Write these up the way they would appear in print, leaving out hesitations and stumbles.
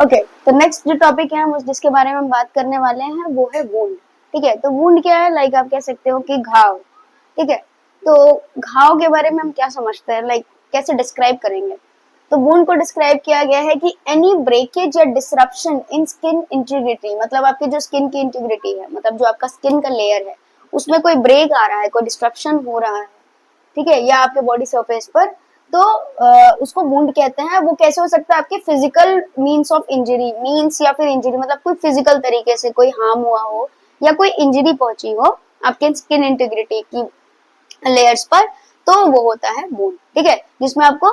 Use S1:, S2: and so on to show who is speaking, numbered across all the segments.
S1: Okay, तो next जो topic है हम जिसके बारे में हम बात करने वाले हैं वो है वुंड। ठीक है, तो वुंड क्या है? लाइक आप कह सकते हो कि घाव। ठीक है, तो घाव के बारे में हम क्या समझते हैं, लाइक कैसे डिस्क्राइब करेंगे? तो वुंड को डिस्क्राइब किया गया है कि एनी ब्रेकेज या डिसरप्शन इन स्किन इंटीग्रिटी, मतलब आपकी जो स्किन की इंटीग्रिटी है, मतलब जो आपका स्किन का लेयर है उसमें कोई ब्रेक आ रहा है, कोई डिस्ट्रप्शन हो रहा है, ठीक है, या आपके बॉडी सरफेस पर, तो उसको वुंड कहते हैं। वो कैसे हो सकता है? आपके physical means of injury, means या फिर इंजरी मतलब कोई फिजिकल तरीके से कोई हार्म हुआ हो या कोई इंजरी पहुंची हो आपके स्किन इंटीग्रिटी की लेयर्स पर, तो वो होता है वुंड। ठीक है, जिसमें आपको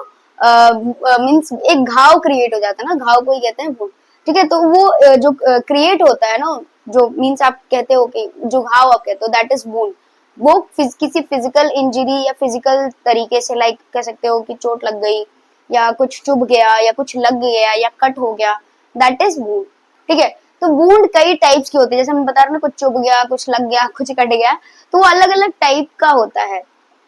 S1: मीन्स एक घाव क्रिएट हो जाता है ना, घाव को ही कहते हैं वुंड। ठीक है, तो वो जो क्रिएट होता है ना, जो मीन्स आप कहते हो कि जो घाव आप कहते हो दैट इज वुंड, वो किसी फिजिकल इंजरी या फिजिकल तरीके से, लाइक कह सकते हो कि चोट लग गई या कुछ चुभ गया या कुछ लग गया या कट हो गया, दैट इज वुंड। ठीक है, तो वुंड कई टाइप्स की होती है, जैसे हम बता रहे हैं कुछ चुभ गया, कुछ लग गया, कुछ कट गया, तो वो अलग अलग टाइप का होता है।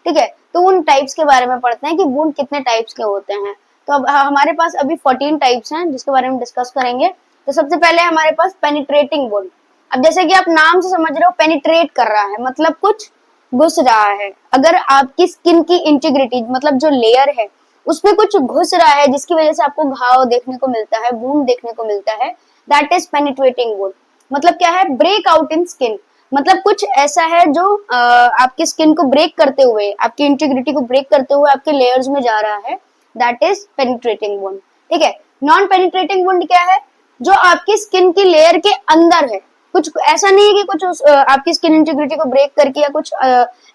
S1: ठीक है, तो उन टाइप्स के बारे में पढ़ते हैं कि वुंड कितने टाइप्स के होते हैं। तो अब हमारे पास अभी 14 टाइप्स हैं जिसके बारे में डिस्कस करेंगे। तो सबसे पहले हमारे पास पेनिट्रेटिंग वुंड। अब जैसे कि आप नाम से समझ रहे हो, पेनिट्रेट कर रहा है मतलब कुछ घुस रहा है। अगर आपकी स्किन की इंटीग्रिटी मतलब जो लेयर है उसमें कुछ घुस रहा है जिसकी वजह से आपको घाव देखने को मिलता है, वुंड देखने को मिलता है, दैट इज पेनिट्रेटिंग वुंड। मतलब क्या है? ब्रेक आउट इन स्किन, मतलब कुछ ऐसा है जो आपकी स्किन को ब्रेक करते हुए, आपकी इंटीग्रिटी को ब्रेक करते हुए आपके लेयर्स में जा रहा है, दैट इज पेनिट्रेटिंग वुंड। ठीक है, नॉन पेनिट्रेटिंग वुंड क्या है? जो आपकी स्किन की लेयर के अंदर है, कुछ ऐसा नहीं है कि कुछ आपकी स्किन इंटीग्रिटी को ब्रेक करके या कुछ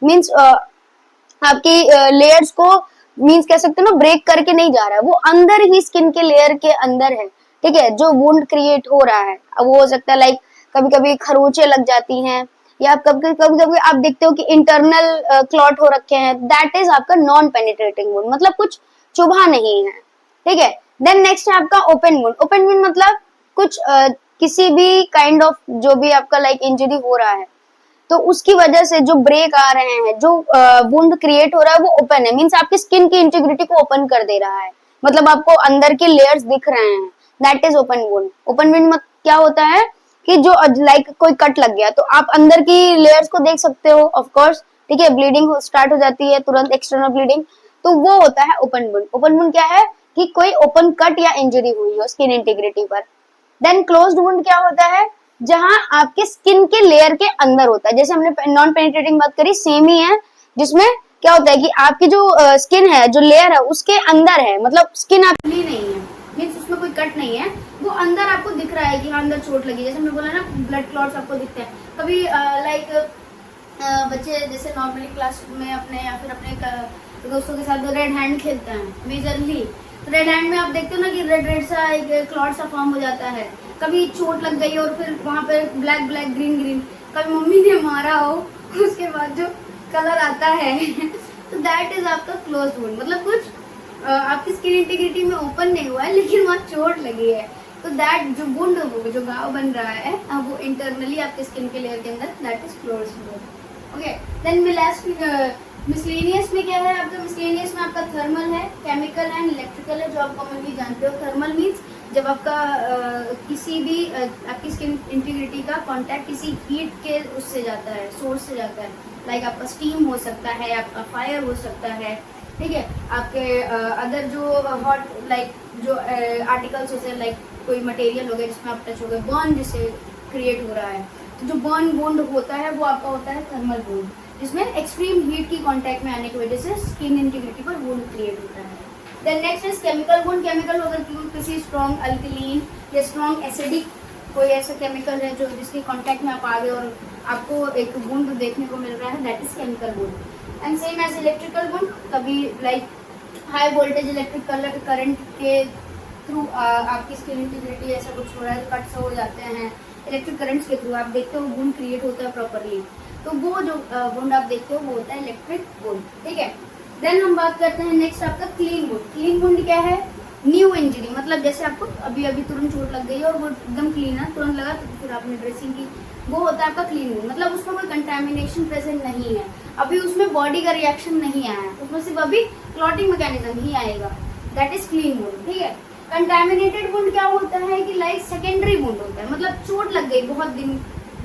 S1: मींस आपकी लेयर्स को मींस कह सकते हो ना ब्रेक करके नहीं जा रहा है, वो अंदर ही स्किन के लेयर के अंदर है। ठीक है, जो वुंड क्रिएट हो रहा है। अब वो हो सकता है लाइक कभी कभी खरोचे लग जाती हैं, या कभी कभी आप देखते हो कि इंटरनल क्लॉट हो रखे हैं, दैट इज आपका नॉन पेनिट्रेटिंग वुंड, मतलब कुछ चुभा नहीं है। ठीक है, देन नेक्स्ट है आपका ओपन वुंड। ओपन वुंड मतलब कुछ किसी भी काइंड ऑफ जो भी आपका लाइक इंजरी हो रहा है, तो उसकी वजह से जो ब्रेक आ रहे हैं, जो वुंड क्रिएट हो रहा है वो ओपन है, मींस आपकी स्किन की इंटीग्रिटी को ओपन कर दे रहा है, मतलब आपको अंदर के लेयर्स दिख रहे हैं, that is open wound. Open wound में क्या होता है कि जो लाइक कोई कट लग गया तो आप अंदर की लेयर्स को देख सकते हो ऑफ कोर्स। ठीक है, ब्लीडिंग स्टार्ट हो जाती है तुरंत, एक्सटर्नल ब्लीडिंग, तो वो होता है ओपन वुंड। ओपन वुंड क्या है कि कोई ओपन कट या इंजरी हुई हो स्किन इंटीग्रिटी पर। देन क्लोज्ड वुंड क्या होता है? जहां आपके स्किन के लेयर के अंदर होता है, जैसे हमने नॉन पेनिट्रेटिंग बात करी, सेम ही है, जिसमें क्या होता है कि आपकी जो स्किन है, जो लेयर है उसके अंदर है, मतलब स्किन आपकी नहीं है, मींस उसमें कोई कट नहीं है, वो अंदर आपको दिख रहा है कि हाँ अंदर चोट लगी, जैसे हमने बोला ना ब्लड क्लॉट्स आपको दिखते हैं कभी लाइक बच्चे जैसे नॉर्मली क्लास में अपने या फिर अपने दोस्तों के साथ रेड हैंड खेलते हैं मेजरली, तो रेड हैंड में आप देखते हो ना कि रेड रेड सा एक क्लॉट सा फॉर्म हो जाता है, कभी चोट लग गई और फिर वहां पे ब्लैक ब्लैक ग्रीन ग्रीन, कभी मम्मी ने मारा हो उसके बाद जो कलर आता है तो दैट इज आपका क्लोज वुंड, मतलब कुछ आपकी स्किन इंटीग्रिटी में ओपन नहीं हुआ है लेकिन वहां चोट लगी है, तो दैट जो वुंड जो घाव बन रहा है वो इंटरनली आपके स्किन के लेयर के अंदर, that is close wound. Okay, then miscellaneous में क्या है आपका? मिसलेनियस में आपका थर्मल है, केमिकल एंड इलेक्ट्रिकल है, जो आप कॉमनली जानते हो। थर्मल मीन्स जब आपका किसी भी आपकी स्किन इंटीग्रिटी का कांटेक्ट किसी हीट के उससे जाता है, सोर्स से जाता है, लाइक आपका स्टीम हो सकता है, आपका फायर हो सकता है, ठीक है, आपके अदर जो हॉट लाइक जो आर्टिकल्स होते हैं, लाइक कोई मटेरियल हो गया जिसमें आप टच हो गए, बर्न जिससे क्रिएट हो रहा है, तो जो बर्न वुंड होता है वो आपका होता है थर्मल वुंड, जिसमें एक्सट्रीम हीट की कांटेक्ट में आने की वजह से स्किन इंटीग्रिटी पर वुंड क्रिएट होता है। Then next is chemical wound. Chemical अगर किसी स्ट्रॉन्ग अल्कलीन या स्ट्रॉन्ग एसिडिक कोई ऐसा केमिकल है जो जिसके कांटेक्ट में आप आ गए और आपको एक वुंड देखने को मिल रहा है, that is chemical wound. And same as electrical wound, कभी like high voltage electric current के थ्रू आपकी स्किन इंटीग्रिटी ऐसा कुछ हो रहा है, कट्स हो जाते हैं इलेक्ट्रिक करंट्स के थ्रू, आप देखते हो वुंड क्रिएट होता है प्रॉपरली, तो वो जो वुंड आप देखते हो वो होता है इलेक्ट्रिक वुंड। ठीक है, देन हम बात करते हैं नेक्स्ट आपका क्लीन वुंड। क्लीन वुंड क्या है? न्यू इंजरी, मतलब जैसे आपको अभी अभी तुरंत चोट लग गई और वो एकदम क्लीन है, तुरंत लगा तो फिर आपने ड्रेसिंग की, वो होता है आपका क्लीन वुंड, मतलब उसमें कोई कंटेमिनेशन प्रेजेंट नहीं है, अभी उसमें बॉडी का रिएक्शन नहीं आया है, उसमें सिर्फ अभी क्लॉटिंग मैकेनिज्म ही आएगा, दैट इज क्लीन वुंड। ठीक है, कंटैमिनेटेड वुंड क्या होता है कि लाइक सेकेंडरी वुंड होता है, मतलब चोट लग गई बहुत दिन,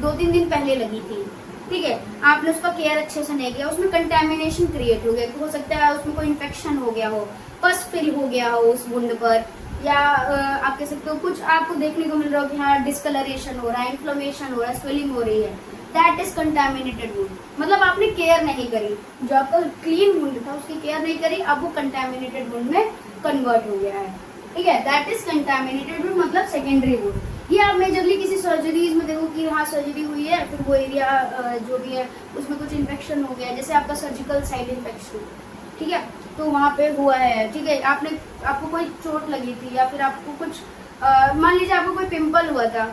S1: 2-3 दिन पहले लगी थी, ठीक है, आपने उसका केयर अच्छे से नहीं किया, उसमें कंटैमिनेशन क्रिएट हो गया, हो सकता है उसमें कोई इन्फेक्शन हो गया हो, पस फिल हो गया हो उस वुंड पर, या आप कह सकते हो कुछ आपको देखने को मिल रहा हो कि हाँ डिस्कलरेशन हो रहा है, इन्फ्लेमेशन हो रहा है, स्वेलिंग हो रही है, दैट इज कंटैमिनेटेड वुंड। मतलब आपने केयर नहीं करी, जो आपका क्लीन वुंड था उसकी केयर नहीं करी, अब वो कंटैमिनेटेड वुंड में कन्वर्ट हो गया है, ठीक है, दैट इज कंटैमिनेटेड वुंड, मतलब सेकेंडरी वुंड। ये आप मेजरली किसी सर्जरीज में देखो कि हाँ सर्जरी हुई है, फिर वो एरिया जो भी है उसमें कुछ इन्फेक्शन हो गया है, जैसे आपका सर्जिकल साइड इन्फेक्शन, ठीक है, तो वहाँ पे हुआ है, ठीक है, आपको कोई चोट लगी थी, या फिर आपको कुछ मान लीजिए आपको कोई पिंपल हुआ था,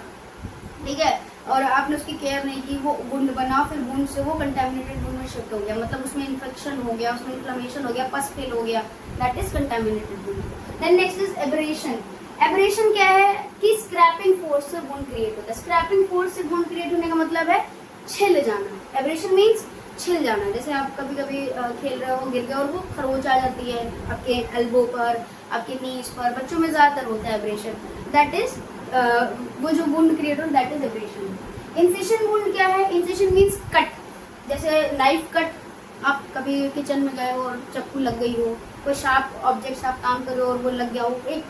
S1: ठीक है, और आपने उसकी केयर नहीं की, वो वुंड बना, फिर वुंड से वो कंटैमिनेटेड वुंड में शिफ्ट हो गया, मतलब उसमें इन्फेक्शन हो गया, उसमें इन्फ्लेमेशन हो गया, पस फिल हो गया, that is contaminated wound. Then next is abrasion. Abrasion क्या है कि स्क्रैपिंग फोर्स से वुंड क्रिएट होता है। स्क्रैपिंग फोर्स से वुंड क्रिएट होने का मतलब है छिल जाना। एब्रेशन मीन्स छिल जाना। जैसे आप कभी कभी खेल रहे हो, गिर गए और वो खरोच आ जाती है आपके एल्बो पर, आपके नीज पर, बच्चों में ज्यादातर होता है एब्रेशन, दैट इज वो जो वुंड क्रिएट हो that is abrasion. Incision wound क्या है? इंसिशन मीन्स कट, जैसे नाइफ कट, आप कभी किचन में गए हो और चक्कू लग गई हो, कोई शार्प ऑब्जेक्ट आप काम कर रहे हो और वो लग गया हो, एक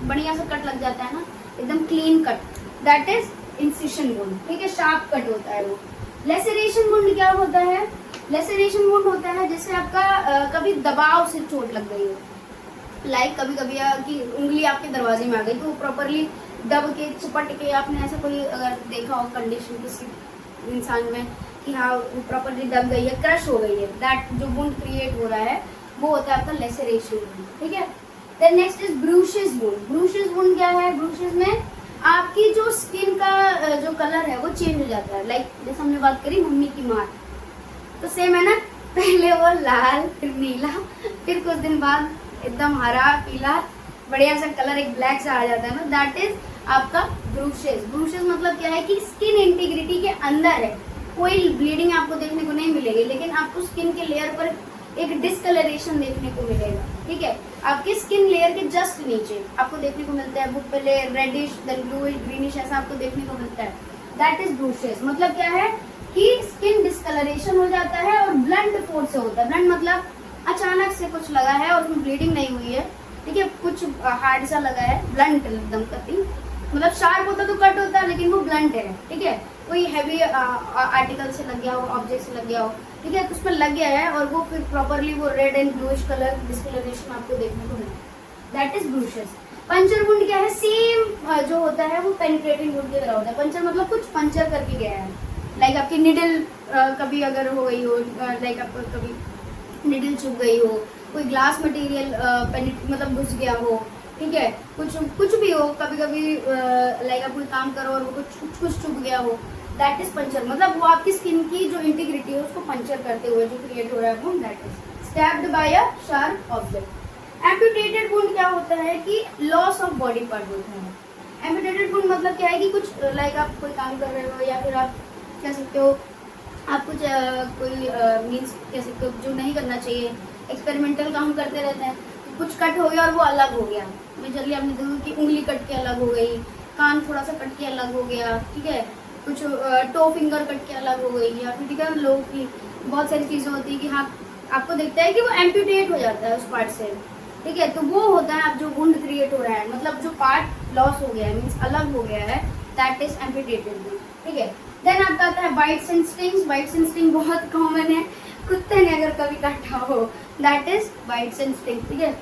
S1: बढ़िया सा कट लग जाता है ना, एकदम clean cut, that is incision wound, ठीक है, शार्प कट होता है वो। लेसरेशन वुंड क्या होता है? लेसरेशन वुंड होता है जैसे आपका कभी दबाव से चोट लग गई हो, लाइक कभी कभी कि उंगली आपके दरवाजे में आ गई, तो प्रॉपरली दब के चिपट के, आपने ऐसा कोई अगर देखा हो कंडीशन किसी इंसान में कि हाँ प्रॉपरली दब गई है, क्रश हो गई है, दैट जो वुंड क्रिएट हो रहा है वो होता है आपका लेसरेशन वुंड, ठीक है। Then next is bruises wound. Bruises wound क्या है? ब्रूशेस में आपकी जो स्किन का जो कलर है वो चेंज हो जाता है, लाइक जैसे हमने बात करी मम्मी की मार, तो सेम है ना, पहले वो लाल, फिर नीला, फिर कुछ दिन बाद एकदम हरा पीला बढ़िया सा कलर, एक ब्लैक सा आ जाता है ना, दैट इज आपका ब्रूशेस। ब्रूशेस मतलब क्या है कि स्किन इंटीग्रिटी के अंदर है, कोई ब्लीडिंग आपको देखने को नहीं मिलेगी, लेकिन आपको स्किन के लेयर पर एक डिस्कलरेशन देखने को मिलेगा, ठीक है, आपके स्किन लेयर के जस्ट नीचे आपको देखने को मिलता है, वो पहले रेडिश देन ब्लूइश ग्रीनिश ऐसा आपको देखने को मिलता है, दैट इज ब्रूशेस। मतलब क्या है कि स्किन डिस्कलरेशन हो जाता है और ब्लंट फोर्स से होता है। ब्लंट मतलब अचानक से कुछ लगा है और उसमें ब्लीडिंग नहीं हुई है, ठीक है, कुछ हार्ड सा लगा है, ब्लंट एकदम कटिंग, मतलब शार्प होता तो कट होता है, लेकिन वो ब्लंट है, ठीक है, कोई हैवी आर्टिकल से लग गया हो, ऑब्जेक्ट से लग गया हो, ठीक है, तो उसमें लग गया है और वो फिर प्रॉपरली वो red and bluish colour discoloration आपको देखने को मिलता है, that is bruises. Puncture wound क्या है? सेम जो होता है वो पेनिट्रेटिंग वुंड की तरह होता है। पंचर मतलब कुछ पंचर करके गया है, लाइक आपकी निडल कभी अगर हो गई हो, लाइक आपको कभी निडल चुभ गई हो, कोई ग्लास मटेरियल मतलब घुस गया हो, ठीक है, कुछ भी हो, कभी कभी लाइक आप कोई काम करो और वो कुछ चुभ गया हो, दैट इज पंचर। मतलब वो आपकी स्किन की जो इंटीग्रिटी है उसको पंचर करते हुए जो क्रिएट हो रहा है wound, that is stabbed by a sharp object. Amputated wound क्या होता है कि लॉस ऑफ बॉडी पार्ट होता है। एम्पुटेटेड वुंड मतलब क्या है कि कुछ लाइक आप कोई काम कर रहे हो, या फिर आप कह सकते हो आप कुछ कोई मीन्स कह सकते हो जो नहीं करना चाहिए, एक्सपेरिमेंटल काम करते रहते हैं, कुछ कट हो गया और वो अलग हो गया, मेजरली आपने देखा कि उंगली कट के अलग हो गई, कान थोड़ा सा कट के अलग हो गया, ठीक है, कुछ टो फिंगर कट के अलग हो गई, या फिर ठीक है लोग की बहुत सारी चीज़ें होती है कि हाँ आपको दिखता है कि वो एम्प्यूटेट हो जाता है उस पार्ट से, ठीक है, तो वो होता है आप जो वुंड क्रिएट हो रहा है, मतलब जो पार्ट लॉस हो गया है मीन्स अलग हो गया है, दैट इज एम्प्यूटेटेड वुंड, ठीक है। देन आपका आता है bytes and stings. Bytes and sting बहुत कॉमन है, कुत्ते ने अगर कभी काटा हो, that is bytes and sting, ठीक है।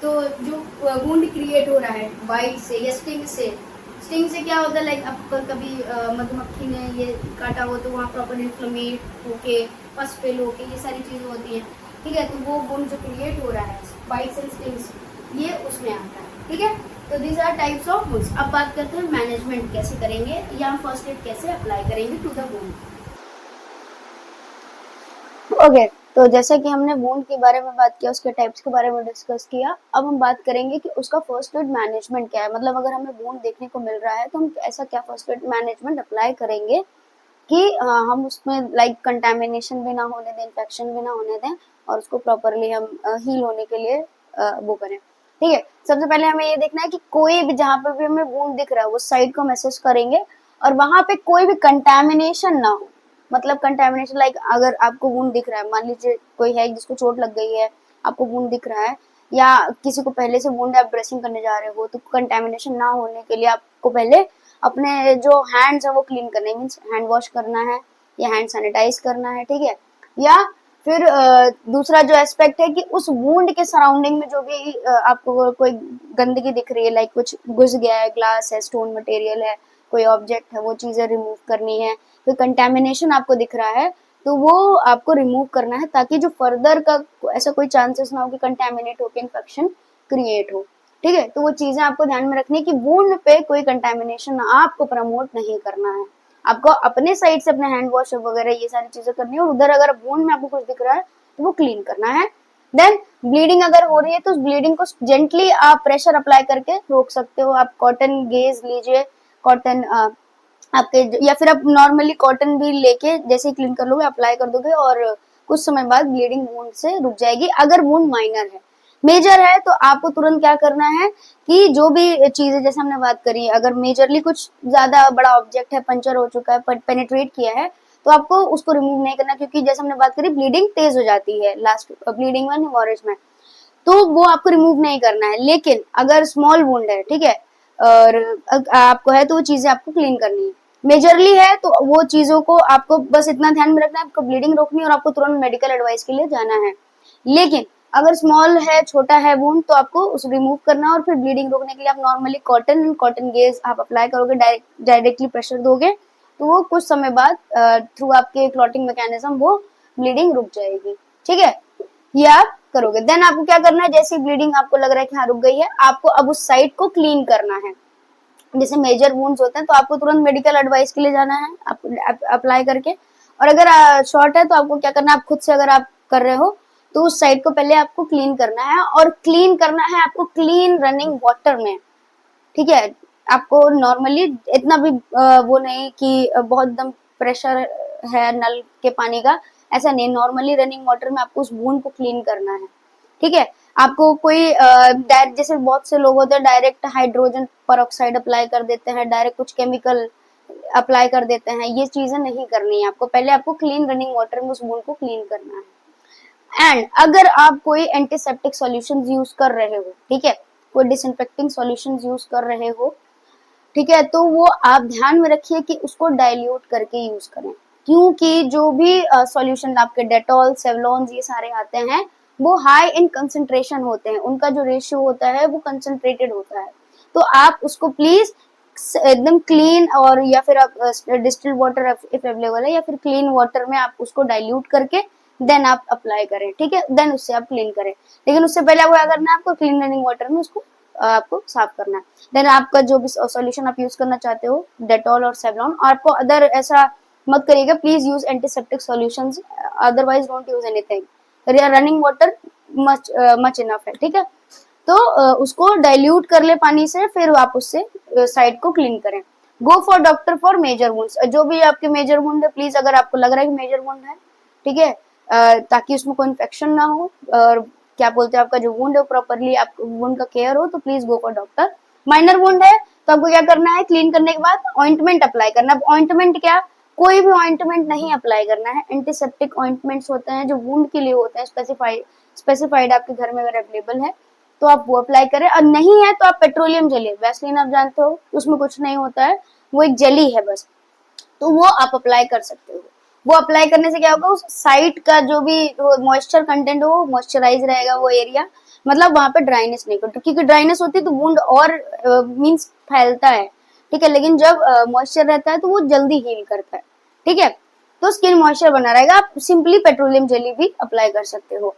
S1: तो जो वुंड क्रिएट हो रहा है बाइट से या स्टिंग से, स्टिंग से क्या होता है लाइक आपको कभी मधुमक्खी ने ये काटा हो तो वहाँ प्रॉपर इन्फ्लेमेट होके पस फेल होके ये सारी चीज़ें होती हैं, ठीक है, तो वो वुंड जो क्रिएट हो रहा है बाइट्स एंड स्टिंग्स ये उसमें आता है, ठीक है। तो these are types of wounds. अब बात करते हैं मैनेजमेंट कैसे करेंगे या फर्स्ट एड कैसे अप्लाई करेंगे टू द वुंड। ओके, तो जैसा कि हमने वुंड के बारे में बात किया, उसके टाइप्स के बारे में डिस्कस किया, अब हम बात करेंगे कि उसका फर्स्ट एड मैनेजमेंट क्या है। मतलब अगर हमें वुंड देखने को मिल रहा है तो हम ऐसा क्या फर्स्ट एड मैनेजमेंट अप्लाई करेंगे कि हम उसमें लाइक कंटामिनेशन भी ना होने दें, इन्फेक्शन भी ना होने दें, और उसको प्रॉपरली हम हील होने के लिए वो करें। ठीक है। सबसे पहले हमें ये देखना है कि कोई भी जहाँ पे भी हमें वुंड दिख रहा है वो साइड को मैसेज करेंगे और वहां पे कोई भी कंटेमिनेशन ना हो। मतलब कंटेमिनेशन लाइक अगर आपको वुंड दिख रहा है, मान लीजिए कोई है जिसको चोट लग गई है, आपको वुंड दिख रहा है, या किसी को पहले से वुंड आप ड्रेसिंग करने जा रहे हो, तो कंटेमिनेशन ना होने के लिए आपको पहले अपने जो हैंड्स है वो क्लीन करने है, मीन्स हैंड वॉश करना है या हैंड सैनिटाइज करना है, ठीक है। या फिर दूसरा जो एस्पेक्ट है कि उस वुंड के सराउंडिंग में जो भी आपको कोई गंदगी दिख रही है, लाइक कुछ घुस गया है, ग्लास है, स्टोन मटेरियल है, कोई ऑब्जेक्ट है, वो चीजें रिमूव करनी है। कोई कंटेमिनेशन आपको दिख रहा है तो वो आपको रिमूव करना है, ताकि जो फर्दर का ऐसा कोई चांसेस ना हो कि कंटेमिनेट होकर इन्फेक्शन क्रिएट हो, ठीक है। तो वो चीजें आपको ध्यान में रखनी है कि वुंड पे कोई कंटेमिनेशन आपको प्रमोट नहीं करना है। आपको अपने साइड से अपने हैंड वॉश वगैरह ये सारी चीजें करनी है, और उधर अगर वुंड में आपको कुछ दिख रहा है तो वो क्लीन करना है। देन ब्लीडिंग अगर हो रही है तो उस ब्लीडिंग को जेंटली आप प्रेशर अप्लाई करके रोक सकते हो। आप कॉटन गेज लीजिए, कॉटन आपके, या फिर आप नॉर्मली कॉटन भी लेके जैसे ही क्लीन कर लोगे अप्लाई कर दोगे और कुछ समय बाद ब्लीडिंग वुंड से रुक जाएगी, अगर वुंड माइनर है। मेजर है तो आपको तुरंत क्या करना है कि जो भी चीजें जैसे हमने बात करी, अगर मेजरली कुछ ज्यादा बड़ा ऑब्जेक्ट है, पंचर हो चुका है, पेनिट्रेट किया है, तो आपको उसको रिमूव नहीं करना, क्योंकि जैसे हमने बात करी ब्लीडिंग तेज हो जाती है लास्ट ब्लीडिंग में, हेमोरेज में, तो वो आपको रिमूव नहीं करना है। लेकिन अगर स्मॉल वुंड है, ठीक है, और आपको है तो वो चीजें आपको क्लीन करनी है। मेजरली है तो वो चीजों को आपको बस इतना ध्यान में रखना है, आपको ब्लीडिंग रोकनी है और आपको तुरंत मेडिकल एडवाइस के लिए जाना है। लेकिन अगर स्मॉल है, छोटा है वुंड, तो आपको उस रिमूव करना है और फिर ब्लीडिंग रोकने के लिए आप नॉर्मली कॉटन गेज आप अप्लाई करोगे, डायरेक्टली प्रेशर दोगे तो वो कुछ समय बाद थ्रू आपके क्लॉटिंग मैकेनिज्म वो ब्लीडिंग रुक जाएगी, ठीक है। ये आप करोगे। देन आपको क्या करना है, जैसे ब्लीडिंग आपको लग रहा है कि हाँ रुक गई है, आपको अब उस साइट को क्लीन करना है। जैसे मेजर वुंड्स होते हैं तो आपको तुरंत मेडिकल एडवाइस के लिए जाना है अप्लाई करके। और अगर शॉर्ट है तो आपको क्या करना है, आप खुद से अगर आप कर रहे हो तो उस साइड को पहले आपको क्लीन करना है, और क्लीन करना है आपको क्लीन रनिंग वाटर में, ठीक है। आपको नॉर्मली इतना भी वो नहीं कि बहुत एकदम प्रेशर है नल के पानी का, ऐसा नहीं। नॉर्मली रनिंग वाटर में आपको उस वुंड को क्लीन करना है, ठीक है। आपको कोई डायरेक्ट, जैसे बहुत से लोग होते हैं डायरेक्ट हाइड्रोजन परऑक्साइड अप्लाई कर देते हैं, डायरेक्ट कुछ केमिकल अप्लाई कर देते हैं, ये चीजें नहीं करनी है आपको। पहले आपको क्लीन रनिंग वाटर में उस वुंड को क्लीन करना है। एंड अगर आप कोई एंटीसेप्टिक सॉल्यूशंस यूज कर रहे हो, ठीक है, कोई डिसइंफेक्टिंग सॉल्यूशंस यूज कर रहे हो, ठीक है, तो वो आप ध्यान में रखिए कि उसको डाइल्यूट करके यूज करें, क्योंकि जो भी सॉल्यूशन आपके डेटॉल, सेवलॉन ये सारे आते हैं वो हाई इन कंसंट्रेशन होते हैं, उनका जो रेशियो होता है वो कंसंट्रेटेड होता है। तो आप उसको प्लीज एकदम क्लीन, और या फिर आप डिस्टिल्ड वाटर इफ अवेलेबल है, या फिर क्लीन वाटर में आप उसको डाइल्यूट करके देन आप अप्लाई करें, ठीक है। देन उससे आप क्लीन करें, लेकिन उससे पहले आपको क्या करना है, आपको क्लीन रनिंग वाटर में उसको आपको साफ करना है। देन आपका जो भी सॉल्यूशन आप यूज करना चाहते हो, डेटॉल और सेवलॉन, आपको अदर ऐसा मत करिएगा, please use antiseptic solutions, otherwise don't use anything. Running water much enough है, ठीक है। तो उसको डाइल्यूट कर ले पानी से, फिर आप उससे साइड को क्लीन करें। Go for doctor for major wounds, जो भी आपके मेजर वुंड है, प्लीज अगर आपको लग रहा है कि मेजर वुंड है, ठीक है, ताकि उसमें कोई इन्फेक्शन ना हो, और क्या बोलते हैं आपका जो वुंड है प्रॉपरली आप वुंड का केयर हो, तो please go for doctor. Minor wound है तो आपको क्या करना है, क्लीन करने के बाद ऑइंटमेंट अप्लाई करना। अब ऑइंटमेंट क्या, कोई भी ऑइंटमेंट नहीं अप्लाई करना है, एंटीसेप्टिक ऑइंटमेंट्स होते हैं जो वुंड के लिए होते हैं, स्पेसिफाइड आपके घर में अगर अवेलेबल है तो आप वो अप्लाई करें, और नहीं है तो आप पेट्रोलियम जेली, वैसलीन आप जानते हो उसमें कुछ नहीं होता है, वो एक जेली है बस, तो वो आप अप्लाई कर सकते हो। वो अप्लाई करने से क्या होगा, उस साइट का जो भी मॉइस्चर कंटेंट हो मॉइस्चराइज रहेगा वो एरिया, मतलब वहां पे ड्राइनेस नहीं करता, क्योंकि ड्राइनेस होती है तो वुंड और मींस फैलता है, ठीक है। लेकिन जब मॉइस्चर रहता है तो वो जल्दी हील करता है, ठीक है। तो स्किन मॉइस्चर बना रहेगा। आप सिंपली पेट्रोलियम जेली भी अप्लाई कर सकते हो।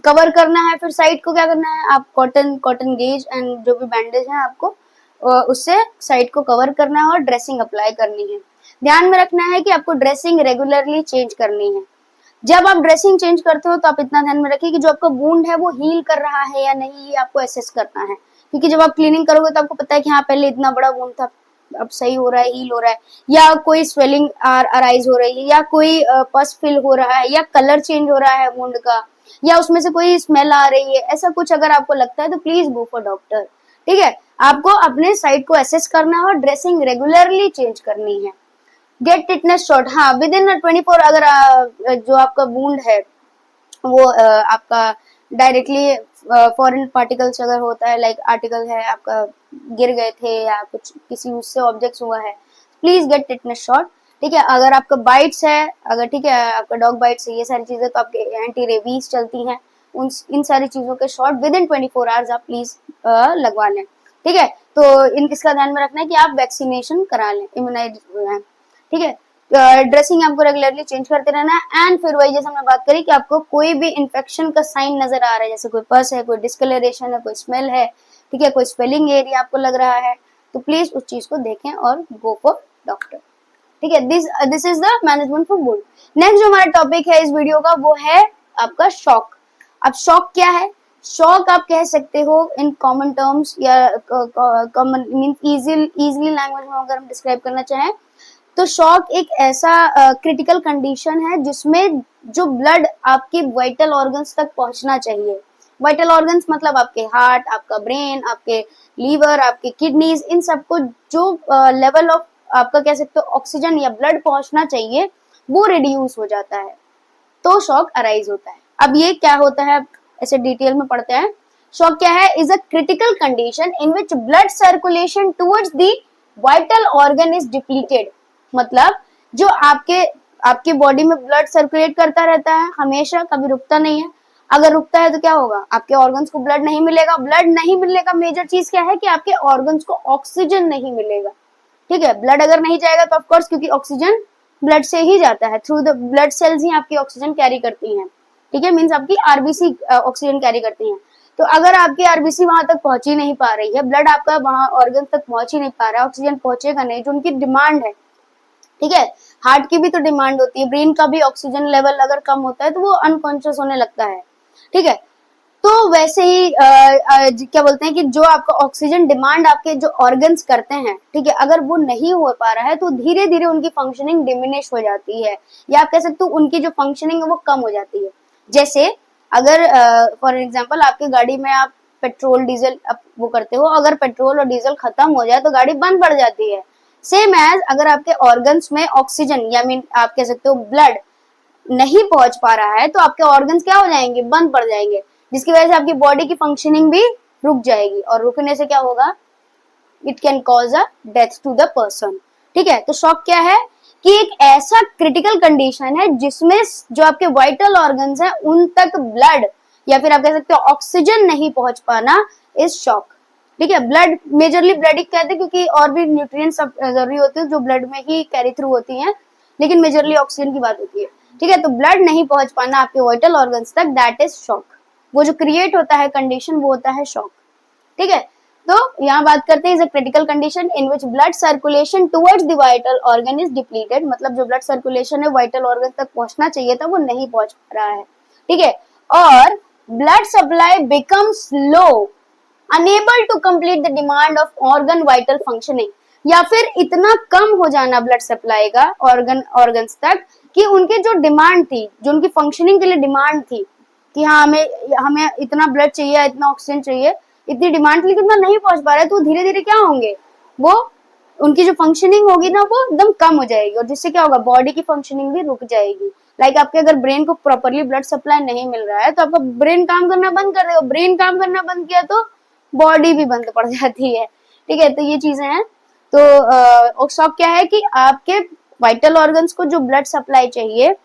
S1: कवर करना है फिर साइड को, क्या करना है, आप कॉटन गेज एंड जो भी बैंडेज है आपको उससे साइड को कवर करना है और ड्रेसिंग अप्लाई करनी है। ध्यान में रखना है कि आपको ड्रेसिंग रेगुलरली चेंज करनी है। जब आप ड्रेसिंग चेंज करते हो तो आप इतना ध्यान में रखिए कि जो आपका वुंड है वो हील कर रहा है या नहीं, ये आपको एसेस करना है। क्योंकि जब आप क्लीनिंग करोगे तो आपको पता है कि हाँ पहले इतना बड़ा वुंड था, अब सही हो रहा है, हील हो रहा है, या कोई स्वेलिंग अराइज हो रही है, या कोई पस फिल हो रहा है, या कलर चेंज हो रहा है वुंड का, या उसमें से कोई स्मेल आ रही है, ऐसा कुछ अगर आपको लगता है तो प्लीज गो फॉर डॉक्टर। ठीक है, आपको अपने साइट को एसेस करना है और ड्रेसिंग रेगुलरली चेंज करनी है। गेट टिटनेस शॉट, हाँ विद इन 24, अगर जो आपका वुंड है वो आपका डायरेक्टली फॉरेन पार्टिकल्स अगर होता है, लाइक आर्टिकल है आपका गिर गए थे या कुछ किसी उससे ऑब्जेक्ट्स हुआ है, प्लीज गेट टिटनेस शॉट। ठीक है, अगर आपका बाइट्स है, अगर ठीक है आपका डॉग बाइट्स है, ये सारी चीजें तो आपके एंटी रेबीज चलती हैं, उन इन सारी चीजों के शॉट विद इन 24 आवर्स आप प्लीज लगवा लें। ठीक है, तो इसका ध्यान में रखना है कि आप वैक्सीनेशन करा लें, इम्यूनाइज हैं। ठीक है, ड्रेसिंग आपको रेगुलरली चेंज करते रहना है। एंड फिर वही जैसे हमने बात करी कि आपको कोई भी इन्फेक्शन का साइन नजर आ रहा है, जैसे कोई पस है, कोई डिस्कलरेशन है, कोई स्मेल है, ठीक है, कोई स्वेलिंग एरिया आपको लग रहा है, तो प्लीज उस चीज को देखें और गो फॉर डॉक्टर। ठीक है, this is the management for wound. Next जो हमारा टॉपिक है इस वीडियो का वो है आपका शॉक। अब शॉक क्या है? शॉक आप कह सकते हो इन कॉमन टर्म्स या कॉमन मींस इजीली लैंग्वेज में अगर हम डिस्क्राइब करना चाहें तो शॉक एक ऐसा क्रिटिकल कंडीशन है जिसमें जो ब्लड आपके वाइटल ऑर्गन्स तक पहुंचना चाहिए। वाइटल ऑर्गन्स मतलब आपके हार्ट, आपका ब्रेन, आपके लीवर, आपके किडनीज, इन सबको जो लेवल ऑफ आपका कह सकते हो ऑक्सीजन या ब्लड पहुंचना चाहिए वो रिड्यूस हो जाता है, तो शॉक अराइज होता है। अब ये क्या होता है ऐसे डिटेल में पढ़ते हैं। शॉक क्या है? Is a critical condition in which blood circulation towards the vital organ is depleted. मतलब जो आपके बॉडी में ब्लड सर्कुलेट करता रहता है हमेशा, कभी रुकता नहीं है। अगर रुकता है तो क्या होगा? आपके ऑर्गन्स को ब्लड नहीं मिलेगा। ब्लड नहीं मिलने का मेजर चीज क्या है कि आपके ऑर्गन्स को ऑक्सीजन नहीं मिलेगा। ठीक है, ब्लड अगर नहीं जाएगा तो ऑफकोर्स, क्योंकि ऑक्सीजन ब्लड से ही जाता है, थ्रू द ब्लड सेल्स ही आपकी ऑक्सीजन कैरी करती हैं। ठीक है, मीन्स आपकी आरबीसी ऑक्सीजन कैरी करती हैं। तो अगर आपकी आरबीसी वहां तक पहुंच ही नहीं पा रही है, ब्लड आपका वहां ऑर्गन तक पहुंच ही नहीं पा रहा है, ऑक्सीजन पहुंचेगा नहीं, जो उनकी डिमांड है। ठीक है, हार्ट की भी तो डिमांड होती है, ब्रेन का भी ऑक्सीजन लेवल अगर कम होता है तो वो अनकॉन्शियस होने लगता है। ठीक है, तो वैसे ही क्या बोलते हैं कि जो आपका ऑक्सीजन डिमांड आपके जो ऑर्गन्स करते हैं, ठीक है, अगर वो नहीं हो पा रहा है तो धीरे धीरे उनकी फंक्शनिंग डिमिनिश हो जाती है, या आप कह सकते हो उनकी जो फंक्शनिंग है वो कम हो जाती है। जैसे अगर फॉर एग्जांपल आपकी गाड़ी में आप पेट्रोल डीजल वो करते हो, अगर पेट्रोल और डीजल खत्म हो जाए तो गाड़ी बंद पड़ जाती है। सेम एज अगर आपके ऑर्गन्स में ऑक्सीजन या मीन आप कह सकते हो ब्लड नहीं पहुंच पा रहा है तो आपके ऑर्गन्स क्या हो जाएंगे? बंद पड़ जाएंगे, जिसकी वजह से आपकी बॉडी की फंक्शनिंग भी रुक जाएगी, और रुकने से क्या होगा? It can cause a death to the person. ठीक है, तो शॉक क्या है कि एक ऐसा क्रिटिकल कंडीशन है जिसमें जो आपके वाइटल ऑर्गन्स हैं उन तक ब्लड या फिर आप कह सकते हो ऑक्सीजन नहीं पहुंच पाना इज शॉक। ठीक है, ब्लड मेजरली ब्लड ही कहते हैं क्योंकि और भी न्यूट्रिएंट्स जरूरी होते हैं जो ब्लड में ही कैरी थ्रू होती हैं, लेकिन मेजरली ऑक्सीजन की बात होती है। ठीक है, तो ब्लड नहीं पहुंच पाना आपके वाइटल ऑर्गन्स तक, दैट इज शॉक। वो जो क्रिएट होता है कंडीशन वो होता है शॉक। ठीक है, तो यहाँ बात करते हैं is a critical condition in which blood circulation towards the vital organ is depleted. मतलब जो ब्लड सर्कुलेशन है वाइटल ऑर्गन तक पहुंचना चाहिए था वो नहीं पहुंच पा रहा है। ठीक है, और blood supply becomes low, unable to complete the demand of organ vital functioning, या फिर इतना कम हो जाना ब्लड सप्लाई का ऑर्गन्स तक कि उनके जो डिमांड थी, जो उनकी फंक्शनिंग के लिए डिमांड थी कि हाँ हमें हमें इतना ब्लड चाहिए, इतना ऑक्सीजन चाहिए, इतनी डिमांड लेकिन वो नहीं पहुंच पा रहे, तो धीरे धीरे क्या होंगे? वो उनकी जो फंक्शनिंग होगी ना वो एकदम कम हो जाएगी, और जिससे क्या होगा? बॉडी की फंक्शनिंग भी रुक जाएगी। लाइक आपके अगर ब्रेन को प्रॉपरली ब्लड सप्लाई नहीं मिल रहा है तो आपका ब्रेन काम करना बंद कर देगा, ब्रेन काम करना बंद किया तो बॉडी भी बंद पड़ जाती है। ठीक है, तो ये चीजें हैं। तो शॉक क्या है कि आपके वाइटल ऑर्गन्स को जो ब्लड सप्लाई चाहिए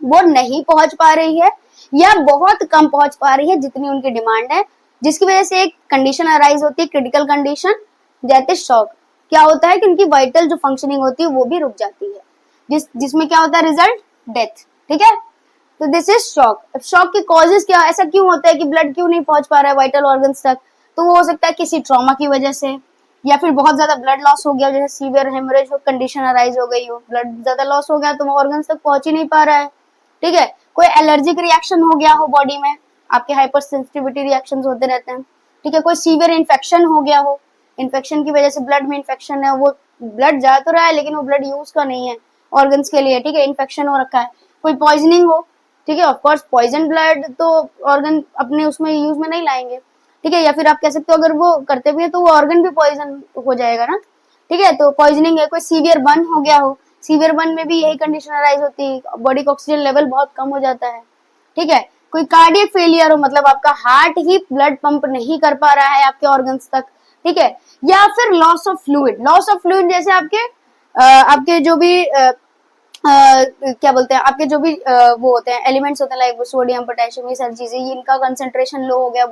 S1: वो नहीं पहुंच पा रही है या बहुत कम पहुंच पा रही है जितनी उनकी डिमांड है, जिसकी वजह से एक कंडीशन अराइज होती है, critical condition, that is shock. क्या होता है कि उनकी वाइटल जो फंक्शनिंग होती है वो भी रुक जाती है, जिसमें क्या होता है? Result death. ठीक है, तो दिस इज शॉक। अब शॉक के कॉजेस क्या, ऐसा क्यों होता है कि ब्लड क्यों नहीं पहुंच पा रहा है वाइटल ऑर्गन्स तक? तो वो हो सकता है किसी ट्रॉमा की वजह से, या फिर बहुत ज्यादा ब्लड लॉस हो गया, जैसे सीवियर हेमोरेज कंडीशन अराइज हो गई हो, ब्लड ज्यादा लॉस हो गया तो वो ऑर्गन्स तक पहुंच ही नहीं पा रहा है। ठीक है, कोई एलर्जिक रिएक्शन हो गया हो बॉडी में, आपके हाइपर सेंसिटिविटी रिएक्शंस होते रहते हैं। ठीक है, कोई सीवियर इन्फेक्शन हो गया हो, इन्फेक्शन की वजह से ब्लड में इन्फेक्शन है, वो ब्लड जा तो रहा है लेकिन वो ब्लड यूज का नहीं है ऑर्गन्स के लिए। ठीक है, इन्फेक्शन हो रखा है। कोई पॉइजनिंग हो, ठीक है। ऑफ कोर्स पॉइजन ब्लड तो ऑर्गन अपने उसमें यूज में नहीं लाएंगे, ठीक है। या फिर आप कह सकते हो अगर वो करते भी है तो वो ऑर्गन भी पॉइजन हो जाएगा ना, ठीक है। तो पॉइजनिंग है, कोई सीवियर बर्न हो गया हो, सीवियर बर्न में भी यही कंडीशन अराइज होती है, बॉडी का ऑक्सीजन लेवल बहुत कम हो जाता है, ठीक है। कोई कार्डियक फेलियर हो, मतलब आपका हार्ट ही ब्लड पंप नहीं कर पा रहा है आपके ऑर्गन्स तक, ठीक है। या फिर loss of fluid, loss of fluid जैसे आपके जो भी क्या बोलते हैं, आपके जो भी वो होते हैं एलिमेंट्स होते हैं लाइक सोडियम पोटेशियम, ये सारी चीजें, इनका कंसंट्रेशन लो हो गया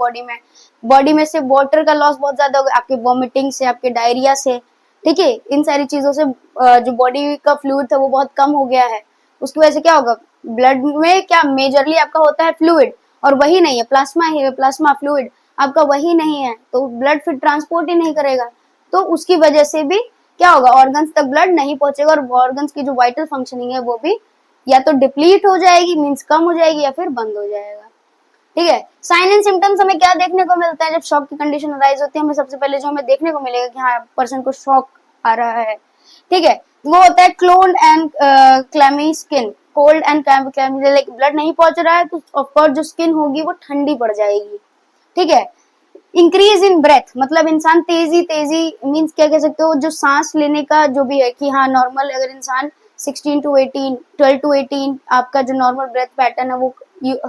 S1: बॉडी में से वाटर का लॉस बहुत ज्यादा हो गया आपके वॉमिटिंग से, आपके डायरिया से, ठीक है। इन सारी चीजों से जो बॉडी का फ्लूइड था वो बहुत कम हो गया है, उसकी वजह से क्या होगा, ब्लड में क्या मेजरली आपका होता है फ्लूइड, और वही नहीं है, प्लाज्मा ही है, प्लाज्मा फ्लूइड आपका वही नहीं है, तो ब्लड फिर ट्रांसपोर्ट ही नहीं करेगा, तो उसकी वजह से भी क्या होगा, ऑर्गन्स तक ब्लड नहीं पहुंचेगा और ऑर्गन्स की जो वाइटल फंक्शनिंग है वो भी या तो डिप्लीट हो जाएगी, मींस कम हो जाएगी, या फिर बंद हो जाएगा, ठीक है। साइन एंड सिम्टम्स हमें क्या देखने को मिलता है जब शॉक की कंडीशन अराइज होती है, हमें सबसे पहले जो हमें देखने को मिलेगा कि हाँ पर्सन को शॉक आ रहा है, ठीक है, वो होता है cloned and clammy skin, cold and clammy, like blood नहीं पहुंच रहा है तो ऑफकोर्स जो स्किन होगी वो ठंडी पड़ जाएगी, ठीक है। इंक्रीज इन ब्रेथ, मतलब इंसान तेजी मींस क्या कह सकते हो, जो सांस लेने का जो भी है कि हाँ नॉर्मल अगर इंसान 16 to 18, 12 to 18 आपका जो नॉर्मल ब्रेथ पैटर्न है वो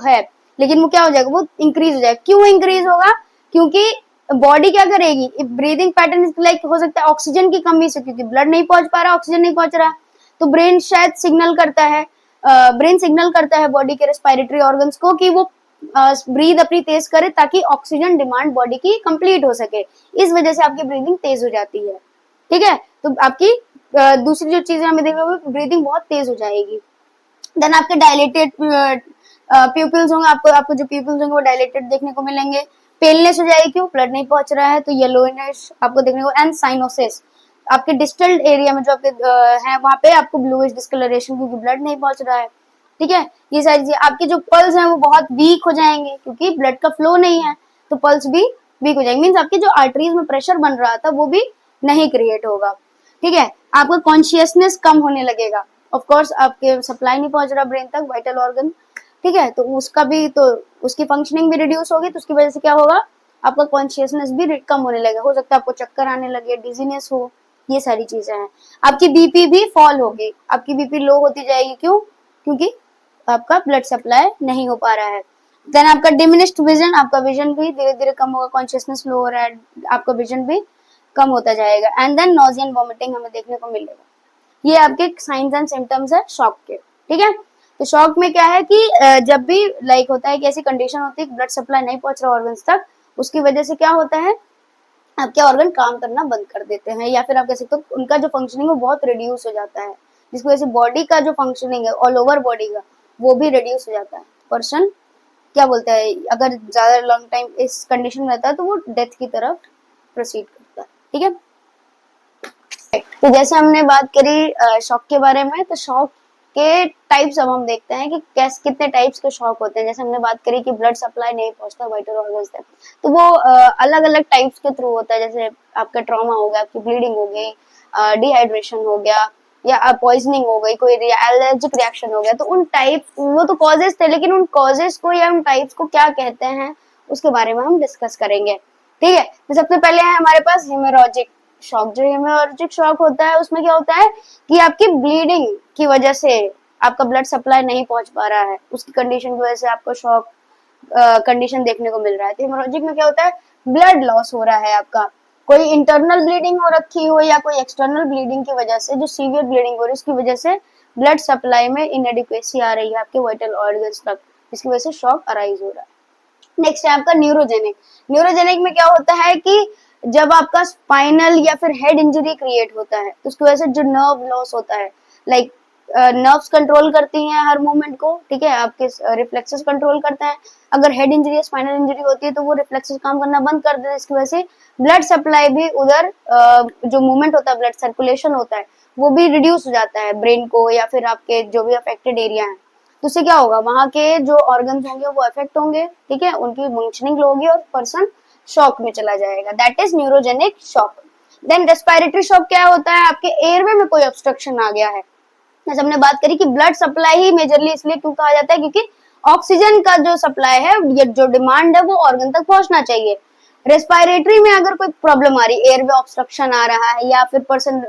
S1: है, लेकिन वो क्या हो जाएगा, वो इंक्रीज हो जाएगा। क्यों इंक्रीज होगा, क्योंकि बॉडी क्या करेगी, ब्रीदिंग पैटर्न लाइक हो सकता है ऑक्सीजन की कमी से, क्योंकि ब्लड नहीं पहुंच पा रहा, ऑक्सीजन नहीं पहुंच रहा, तो ब्रेन शायद सिग्नल करता है, ब्रेन सिग्नल करता है बॉडी के रेस्पिरेटरी ऑर्गन्स को कि वो ब्रीद अपनी तेज करे ताकि ऑक्सीजन डिमांड बॉडी की कंप्लीट हो सके, इस वजह से आपकी ब्रीदिंग तेज हो जाती है, ठीक है। तो आपकी दूसरी जो चीजें हमें देखने को, ब्रीदिंग बहुत तेज हो जाएगी। देन आपके डायलेटेड प्यूपिल्स होंगे, आपको जो प्यूपिल्स होंगे वो डायलेटेड देखने को मिलेंगे। पेलनेस हो जाएगी, क्यों, ब्लड नहीं पहुंच रहा है, तो येलोइश आपको देखने को, एंड साइनोसिस, आपके डिस्टल एरिया में जो आपके है वहां पे आपको ब्लूइश डिस्कलरेशन, क्योंकि ब्लड नहीं पहुंच रहा है, ठीक है। ये सारी चीजें, आपके जो पल्स हैं वो बहुत वीक हो जाएंगे क्योंकि ब्लड का फ्लो नहीं है, तो पल्स भी वीक हो जाएंगे, मीन्स आपके जो आर्टरीज में प्रेशर बन रहा था वो भी नहीं क्रिएट होगा, ठीक है। आपका कॉन्शियसनेस कम होने लगेगा, ऑफ कोर्स आपके सप्लाई नहीं पहुंच रहा ब्रेन तक, वाइटल ऑर्गन, ठीक है, तो उसका भी, तो उसकी फंक्शनिंग भी रिड्यूस होगी, तो उसकी वजह से क्या होगा, आपका कॉन्शियसनेस भी कम होने लगेगा, हो सकता है आपको चक्कर आने लगे, डिजीनेस हो, ये सारी चीजें हैं। आपकी बीपी भी फॉल होगी, आपकी बीपी लो होती जाएगी, क्यों, क्योंकि आपका ब्लड सप्लाई नहीं हो पा रहा है। देन आपका डिमिनिश्ड विजन, आपका विजन भी धीरे धीरे कम होगा, कॉन्शियसनेस लो हो रहा है, आपका विजन भी कम होता जाएगा। And then nausea and vomiting हमें देखने को मिलेगा। ये आपके साइंस एंड सिम्टम्स है शॉक के, ठीक है। तो शॉक में क्या है कि जब भी लाइक होता है कि ऐसी कंडीशन होती है ब्लड सप्लाई नहीं पहुंच रहा ऑर्गन्स तक, उसकी वजह से क्या होता है, आपके ऑर्गन काम करना बंद कर देते हैं, या फिर आप कह सकते हो उनका जो फंक्शनिंग है वो बहुत रिड्यूस हो जाता है, जिसकी वजह से बॉडी का जो फंक्शनिंग है ऑल ओवर बॉडी का वो भी रिड्यूस हो जाता है। पर्सन क्या बोलते हैं, अगर ज्यादा लॉन्ग टाइम इस कंडीशन में रहता है तो वो डेथ की तरफ प्रोसीड करता है, ठीक है। तो जैसे हमने बात करी शॉक के बारे में, तो शॉक के टाइप्स अब हम देखते हैं कि कैसे कितने टाइप्स के शॉक होते हैं। जैसे हमने बात करी कि ब्लड सप्लाई नहीं पहुंचता वाइटल ऑर्गन्स तक, तो वो अलग अलग टाइप्स के थ्रू होता है, जैसे आपका ट्रॉमा हो गया, आपकी ब्लीडिंग हो गई, डिहाइड्रेशन हो गया, या पॉइजनिंग हो गई, कोई एलर्जिक रिएक्शन हो गया, तो उन टाइप, वो तो कॉजेज थे, लेकिन उन कॉजेज को या उन टाइप्स को क्या कहते हैं उसके बारे में हम डिस्कस करेंगे, ठीक है। तो सबसे पहले है हमारे पास हेमोरैजिक शॉक। जो हेमोरैजिक शॉक होता है उसमें क्या होता है कि आपकी ब्लीडिंग की वजह से आपका ब्लड सप्लाई नहीं पहुंच पा रहा है, उसकी कंडीशन की वजह से आपको शॉक कंडीशन देखने को मिल रहा है। तो हेमोरैजिक में क्या होता है, ब्लड लॉस हो रहा है आपका, कोई इंटरनल ब्लीडिंग हो रखी हो या कोई एक्सटर्नल ब्लीडिंग की वजह से, जो सीवियर ब्लीडिंग हो रही है उसकी वजह से ब्लड सप्लाई में इनएडिक्वेसी आ रही है आपके वाइटल ऑर्गन्स तक, जिसकी वजह से शॉक अराइज हो रहा है। नेक्स्ट है आपका न्यूरोजेनिक। न्यूरोजेनिक में क्या होता है कि जब आपका स्पाइनल या फिर हेड इंजरी क्रिएट होता है तो उसकी वजह से जो नर्व लॉस होता है, लाइक नर्व्स कंट्रोल करती हैं हर मूवमेंट को, ठीक है, आपके रिफ्लेक्सेस कंट्रोल करते हैं। अगर हेड इंजरी या स्पाइनल इंजरी होती है तो वो रिफ्लेक्सेस काम करना बंद कर देते हैं, इसकी वजह से ब्लड सप्लाई भी उधर जो मूवमेंट होता है, ब्लड सर्कुलेशन होता है, वो भी रिड्यूस हो जाता है ब्रेन को या फिर आपके जो भी अफेक्टेड एरिया है, तो उससे क्या होगा, वहां के जो ऑर्गन्स होंगे वो अफेक्ट होंगे, ठीक है, उनकी फंक्शनिंग लो होगी और पर्सन शॉक में चला जाएगा, that is neurogenic shock. Then respiratory shock क्या होता है, आपके एयरवे में कोई ऑब्स्ट्रक्शन आ गया है, जैसे हमने बात करी कि ब्लड सप्लाई ही मेजरली इसलिए क्यों कहा जाता है क्योंकि ऑक्सीजन का जो सप्लाई है, ये जो डिमांड है वो ऑर्गन तक पहुंचना चाहिए। रेस्पिरेटरी में अगर कोई प्रॉब्लम आ रही, एयरवे ऑब्स्ट्रक्शन आ रहा है, या फिर पर्सन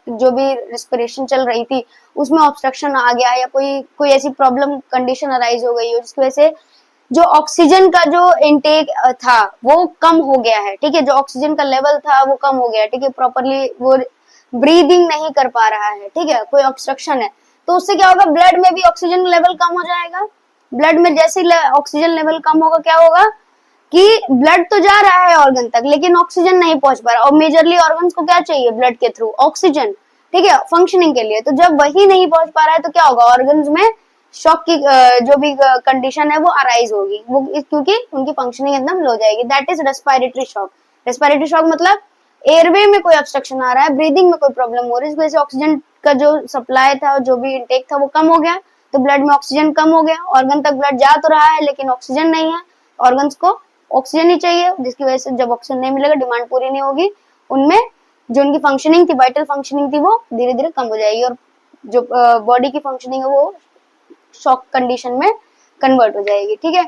S1: जो भी रेस्पिरेशन चल रही थी उसमें ऑब्स्ट्रक्शन आ गया, या कोई ऐसी प्रॉब्लम कंडीशन अराइज हो गई हो जिसकी वजह से जो ऑक्सीजन का जो इनटेक था वो कम हो गया है, ठीक है, जो ऑक्सीजन का लेवल था वो कम हो गया, ठीक है, प्रॉपरली वो ब्रीदिंग नहीं कर पा रहा है, ठीक है, कोई ऑब्स्ट्रक्शन है, तो उससे क्या होगा, ब्लड में भी ऑक्सीजन लेवल कम हो जाएगा। ब्लड में जैसे ऑक्सीजन लेवल कम होगा, क्या होगा कि ब्लड तो जा रहा है ऑर्गन तक लेकिन ऑक्सीजन नहीं पहुंच पा रहा, और मेजरली ऑर्गन्स को क्या चाहिए ब्लड के थ्रू, ऑक्सीजन, ठीक है, फंक्शनिंग के लिए। तो जब वही नहीं पहुंच पा रहा है तो क्या होगा, ऑर्गन्स में शॉक की जो भी कंडीशन है वो अराइज होगी, वो क्योंकि उनकी फंक्शनिंग एकदम लो जाएगी। That is respiratory shock. Respiratory shock मतलब एयरवे में कोई ऑब्स्ट्रक्शन आ रहा है, ब्रीदिंग में कोई प्रॉब्लम हो रही है, इस वजह से ऑक्सीजन का जो सप्लाई था, जो भी इनटेक था वो कम हो गया, तो ब्लड में ऑक्सीजन कम हो गया, ऑर्गन तक ब्लड जा तो रहा है लेकिन ऑक्सीजन नहीं है, ऑर्गन्स को ऑक्सीजन ही चाहिए, जिसकी वजह से जब ऑक्सीजन नहीं मिलेगा डिमांड पूरी नहीं होगी, उनमें जो उनकी फंक्शनिंग थी, वाइटल फंक्शनिंग थी, वो धीरे धीरे कम हो जाएगी, और जो बॉडी की फंक्शनिंग है वो शॉक कंडीशन में कन्वर्ट हो जाएगी, ठीक है।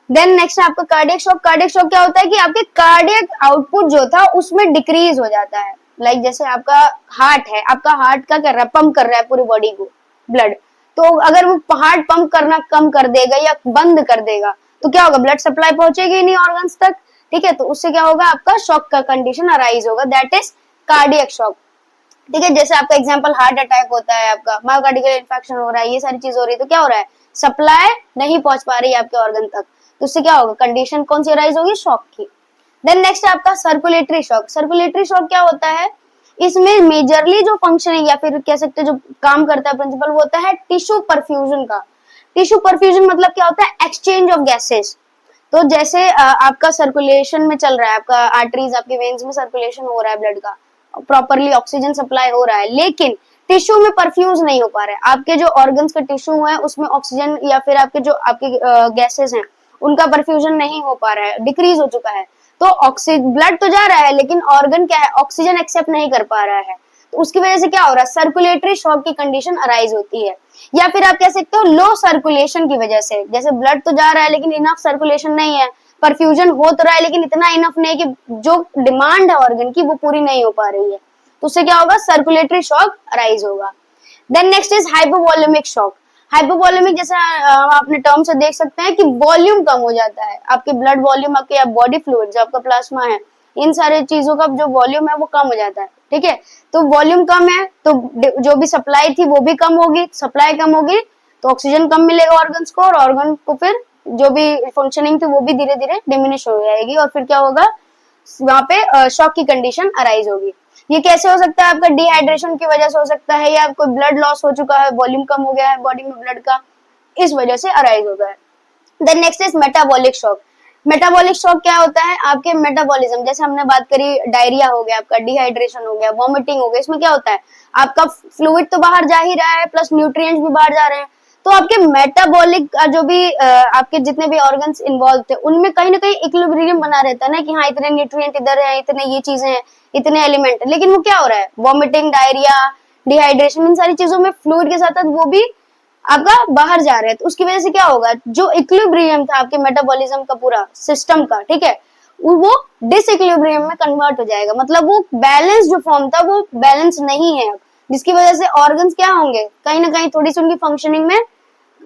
S1: देन नेक्स्ट है आपका कार्डियक शॉक। कार्डियक शॉक क्या होता है कि आपके कार्डियक आउटपुट जो था उसमें डिक्रीज हो जाता है। लाइक जैसे आपका हार्ट है, आपका हार्ट का कर रहा है, पंप कर रहा है पूरी बॉडी को ब्लड, तो अगर वो हार्ट पंप करना कम कर देगा या बंद कर देगा तो क्या होगा, ब्लड सप्लाई पहुंचेगी नहीं ऑर्गन्स तक, ठीक है, तो उससे क्या होगा, आपका शॉक का कंडीशन अराइज होगा, दैट इज कार्डियक शॉक, ठीक है। जैसे आपका एग्जांपल हार्ट अटैक होता है, आपका मायोकार्डियल इन्फेक्शन हो रहा है, ये सारी चीज हो रही है, तो क्या हो रहा है, सप्लाई नहीं पहुंच पा रही है आपके ऑर्गन तक, तो उससे क्या होगा, कंडीशन कौन सी अराइज होगी, शॉक की। देन नेक्स्ट है आपका सर्कुलेटरी शॉक। सर्कुलेटरी शॉक क्या होता है, इसमें मेजरली जो फंक्शनिंग या फिर कह सकते हैं जो काम करता है प्रिंसिपल, वो होता है टिश्यू परफ्यूजन का। टिश्यू परफ्यूजन मतलब क्या होता है, एक्सचेंज ऑफ गैसेस। तो जैसे आपका सर्कुलेशन में चल रहा है, आपका आर्टरीज, आपके वेन्स में सर्कुलेशन हो रहा है ब्लड का, प्रॉपरली ऑक्सीजन सप्लाई हो रहा है, लेकिन टिश्यू में परफ्यूज नहीं हो पा रहा है, आपके जो ऑर्गन्स के टिश्यू है उसमें ऑक्सीजन या फिर आपके जो आपके गैसेस हैं उनका परफ्यूजन नहीं हो पा रहा है, डिक्रीज हो चुका है, तो ऑक्सीजन ब्लड तो जा रहा है लेकिन ऑर्गन क्या है, ऑक्सीजन एक्सेप्ट नहीं कर पा रहा है, तो उसकी वजह से क्या हो रहा है, सर्कुलेटरी शॉक की कंडीशन अराइज होती है। या फिर आप कह सकते हो लो सर्कुलेशन की वजह से, जैसे ब्लड तो जा रहा है लेकिन इनफ सर्कुलेशन नहीं है, परफ्यूजन हो तो रहा है लेकिन इतना इनफ नहीं कि जो डिमांड है ऑर्गन की वो पूरी नहीं हो पा रही है, तो उससे क्या होगा, सर्कुलेटरी शॉक अराइज होगा। Then next is hypovolaemic shock. Hypovolaemic जैसे आपने टर्म से देख सकते हैं कि वॉल्यूम कम हो जाता है, आपके ब्लड वॉल्यूम, आपके बॉडी फ्लूइड जो आपका प्लाज्मा है, इन सारे चीजों का जो वॉल्यूम है वो कम हो जाता है, ठीक है, तो वॉल्यूम कम है तो जो भी सप्लाई थी वो भी कम होगी, सप्लाई कम होगी तो ऑक्सीजन कम मिलेगा ऑर्गन्स को, और ऑर्गन को फिर जो भी फंक्शनिंग थी वो भी धीरे धीरे डिमिनिश हो जाएगी, और फिर क्या होगा, वहां पे शॉक की कंडीशन अराइज होगी। ये कैसे हो सकता है, आपका डिहाइड्रेशन की वजह से हो सकता है, या कोई ब्लड लॉस हो चुका है, वॉल्यूम कम हो गया है बॉडी में ब्लड का, इस वजह से अराइज होता है। Then next is metabolic shock. Metabolic shock क्या होता है, आपके मेटाबॉलिज्म, जैसे हमने बात करी डायरिया हो गया, आपका डिहाइड्रेशन हो गया, वॉमिटिंग हो गया, इसमें क्या होता है, आपका फ्लूइड तो बाहर जा ही रहा है प्लस न्यूट्रिएंट्स भी बाहर जा रहे हैं, तो आपके मेटाबॉलिक जो भी आपके जितने भी ऑर्गन्स इन्वॉल्व थे उनमें कहीं ना कहीं इक्विलिब्रियम बना रहता है ना, कि हाँ इतने न्यूट्रिएंट इधर है, इतने ये चीजें हैं, इतने एलिमेंट, लेकिन वो क्या हो रहा है, वॉमिटिंग, डायरिया, डिहाइड्रेशन, इन सारी चीजों में फ्लूइड के साथ वो भी आपका बाहर जा रहा है, तो उसकी वजह से क्या होगा, जो इक्विलिब्रियम था आपके मेटाबॉलिज्म का पूरा सिस्टम का, ठीक है, वो डिसइक्विलिब्रियम में कन्वर्ट हो जाएगा, मतलब वो बैलेंस जो फॉर्म था वो बैलेंस नहीं है अब, जिसकी वजह से ऑर्गन्स क्या होंगे, कहीं ना कहीं थोड़ी सी उनकी फंक्शनिंग में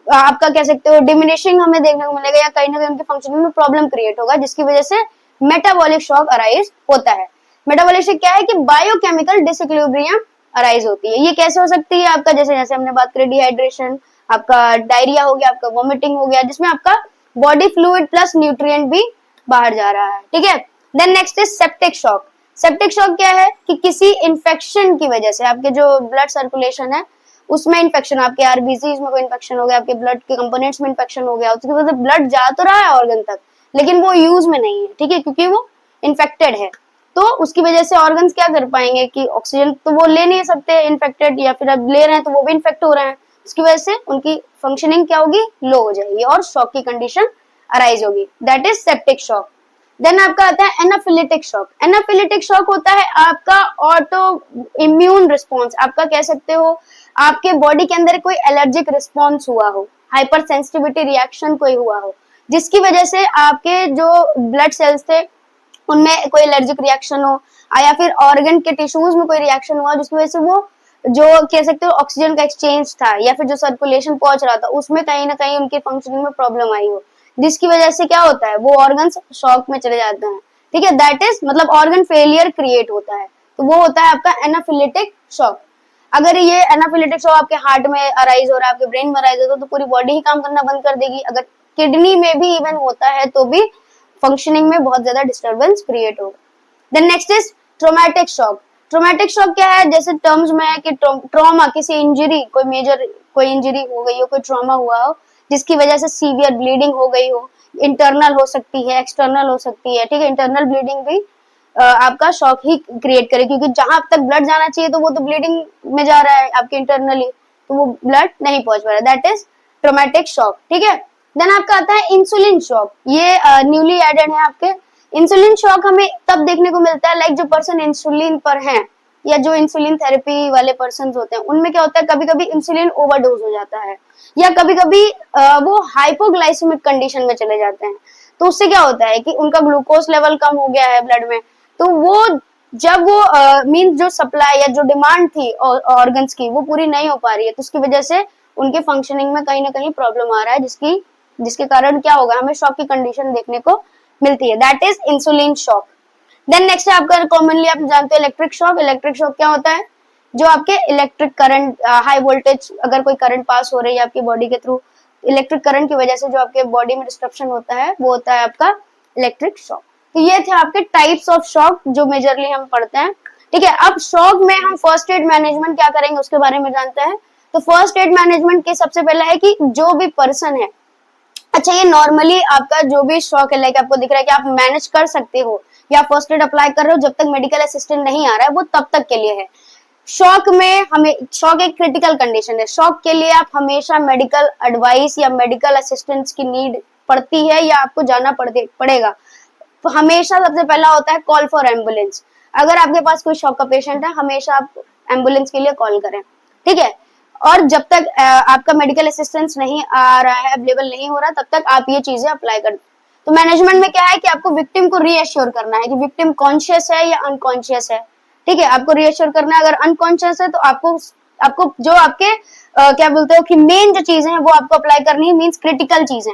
S1: आपका कह सकते हो डिमिनिशिंग हमें देखने को मिलेगा, या कहीं ना कहीं उनकी फंक्शनिंग में प्रॉब्लम क्रिएट होगा, जिसकी वजह से मेटाबॉलिक शॉक अराइज होता है। मेटाबॉलिक शॉक क्या है कि बायोकेमिकल डिसइक्विलिब्रियम अराइज होती है। ये कैसे हो सकती है, आपका जैसे जैसे हमने बात करी डिहाइड्रेशन, आपका डायरिया हो गया, आपका वॉमिटिंग हो गया, जिसमें आपका बॉडी फ्लूइड प्लस न्यूट्रिएंट भी बाहर जा रहा है, ठीक है। Then next is septic shock. Septic shock क्या है कि किसी इन्फेक्शन की वजह से आपके जो ब्लड सर्कुलेशन है उसमें इन्फेक्शन, आपके आरबीसी में कोई इन्फेक्शन हो गया, आपके ब्लड के कंपोनेंट्स में इन्फेक्शन हो गया, उसकी वजह से ब्लड जा तो रहा है ऑर्गन तक लेकिन वो यूज में नहीं है, ठीक है, क्योंकि वो इन्फेक्टेड है, तो उसकी वजह से ऑर्गन्स क्या कर पाएंगे कि ऑक्सीजन तो वो ले नहीं सकते इन्फेक्टेड, या फिर अब ले रहे हैं तो वो भी इन्फेक्ट हो रहे हैं, उसकी वजह से उनकी फंक्शनिंग क्या होगी, लो हो जाएगी और शॉक की कंडीशन अराइज होगी, that is septic shock. Then आपका आता है एनाफिलिटिक शॉक। एनाफिलिटिक शॉक होता है आपका ऑटो इम्यून रिस्पॉन्स, आपका कह सकते हो आपके बॉडी के अंदर कोई एलर्जिक रिस्पॉन्स हुआ हो, हाइपर सेंसिटिविटी रिएक्शन कोई हुआ हो, जिसकी वजह से आपके जो ब्लड सेल्स थे उनमें कोई एलर्जिक रिएक्शन हो, या फिर ऑर्गन के टिश्यूज में कोई रिएक्शन हुआ जिसकी वजह से वो जो कह सकते हो ऑक्सीजन का एक्सचेंज था या फिर जो सर्कुलेशन पहुंच रहा था उसमें कहीं ना कहीं उनके फंक्शनिंग में प्रॉब्लम आई हो, जिसकी वजह से क्या होता है वो ऑर्गन्स शॉक में चले जाते हैं। ठीक है, दैट इज मतलब ऑर्गन फेलियर क्रिएट होता है, तो वो होता है आपका एनाफिलेटिक शॉक। अगर ये एनाफिलेटिक शॉक आपके हार्ट में अराइज हो रहा है, आपके ब्रेन में अराइज हो रहा है, तो पूरी बॉडी ही काम करना बंद कर देगी। अगर किडनी में भी इवन होता है तो भी फंक्शनिंग में बहुत ज्यादा डिस्टर्बेंस क्रिएट होगा। Then next is traumatic shock. Traumatic shock क्या है, जैसे टर्म्स में है कि ट्रॉमा, किसी इंजरी, कोई मेजर कोई इंजरी हो गई हो, कोई ट्रॉमा हुआ हो जिसकी वजह से सीवियर ब्लीडिंग हो गई हो, इंटरनल हो सकती है, एक्सटर्नल हो सकती है। ठीक है, इंटरनल ब्लीडिंग भी आपका शॉक ही क्रिएट करे, क्योंकि जहां तक ब्लड जाना चाहिए तो वो तो ब्लीडिंग में जा रहा है आपके इंटरनली, तो वो ब्लड नहीं पहुंच पा रहा, दैट इज ट्रोमैटिक शॉक। ठीक है, देन आपका आता है इंसुलिन शॉक, ये न्यूली एडेड है आपके। इंसुलिन शॉक हमें तब देखने को मिलता है लाइक जो पर्सन इंसुलिन पर हैं या जो इंसुलिन थेरेपी वाले पर्सन होते हैं उनमें क्या होता है, कभी कभी इंसुलिन ओवरडोज हो जाता है या कभी कभी वो हाइपोग्लाइसेमिक कंडीशन में चले जाते हैं। तो उससे क्या होता है कि उनका ग्लूकोज लेवल कम हो गया है ब्लड में, तो वो जब वो मीन जो सप्लाई या जो डिमांड थी ऑर्गन्स की वो पूरी नहीं हो पा रही है, तो उसकी वजह से उनके फंक्शनिंग में कहीं ना कहीं प्रॉब्लम आ रहा है, जिसके कारण क्या होगा, हमें शॉक की कंडीशन देखने को मिलती है, that is insulin shock. Then next है आपका कॉमनली आप जानते हैं इलेक्ट्रिक शॉक। इलेक्ट्रिक शॉक क्या होता है, जो आपके इलेक्ट्रिक करंट, हाई वोल्टेज अगर कोई करंट पास हो रही है आपकी बॉडी के थ्रू, इलेक्ट्रिक करंट की वजह से जो आपके बॉडी में डिस्ट्रप्शन होता है वो होता है आपका इलेक्ट्रिक शॉक। तो ये थे आपके टाइप्स ऑफ शॉक जो मेजरली हम पढ़ते हैं। ठीक है, अब शॉक में हम फर्स्ट एड मैनेजमेंट क्या करेंगे उसके बारे में जानते हैं। तो फर्स्ट एड मैनेजमेंट के सबसे पहले है कि जो भी पर्सन है, अच्छा ये नॉर्मली आपका जो भी शॉक है लाइक आपको दिख रहा है कि आप मैनेज कर सकते हो या फर्स्ट एड अप्लाई कर रहे हो, जब तक मेडिकल असिस्टेंट नहीं आ रहा है वो तब तक के लिए है। शॉक में हमें, शॉक एक क्रिटिकल कंडीशन है, शॉक के लिए आप हमेशा मेडिकल एडवाइस या मेडिकल असिस्टेंस की नीड पड़ती है या आपको जाना पड़ेगा। तो हमेशा सबसे पहला होता है कॉल फॉर एम्बुलेंस। अगर आपके पास कोई शॉक का पेशेंट है हमेशा आप एम्बुलेंस के लिए कॉल करें। ठीक है, और जब तक आपका मेडिकल असिस्टेंस नहीं आ रहा है, अवेलेबल नहीं हो रहा, तब तक आप ये चीजें अप्लाई कर। तो मैनेजमेंट में क्या है कि आपको विक्टिम को रीअश्योर करना है कि विक्टिम कॉन्शियस है या अनकॉन्शियस है। ठीक है, आपको रीअश्योर करना है। अगर अनकॉन्शियस है तो आपको जो आपके क्या बोलते हो कि मेन जो चीजें हैं वो आपको अप्लाई करनी है, मींस क्रिटिकल चीजें।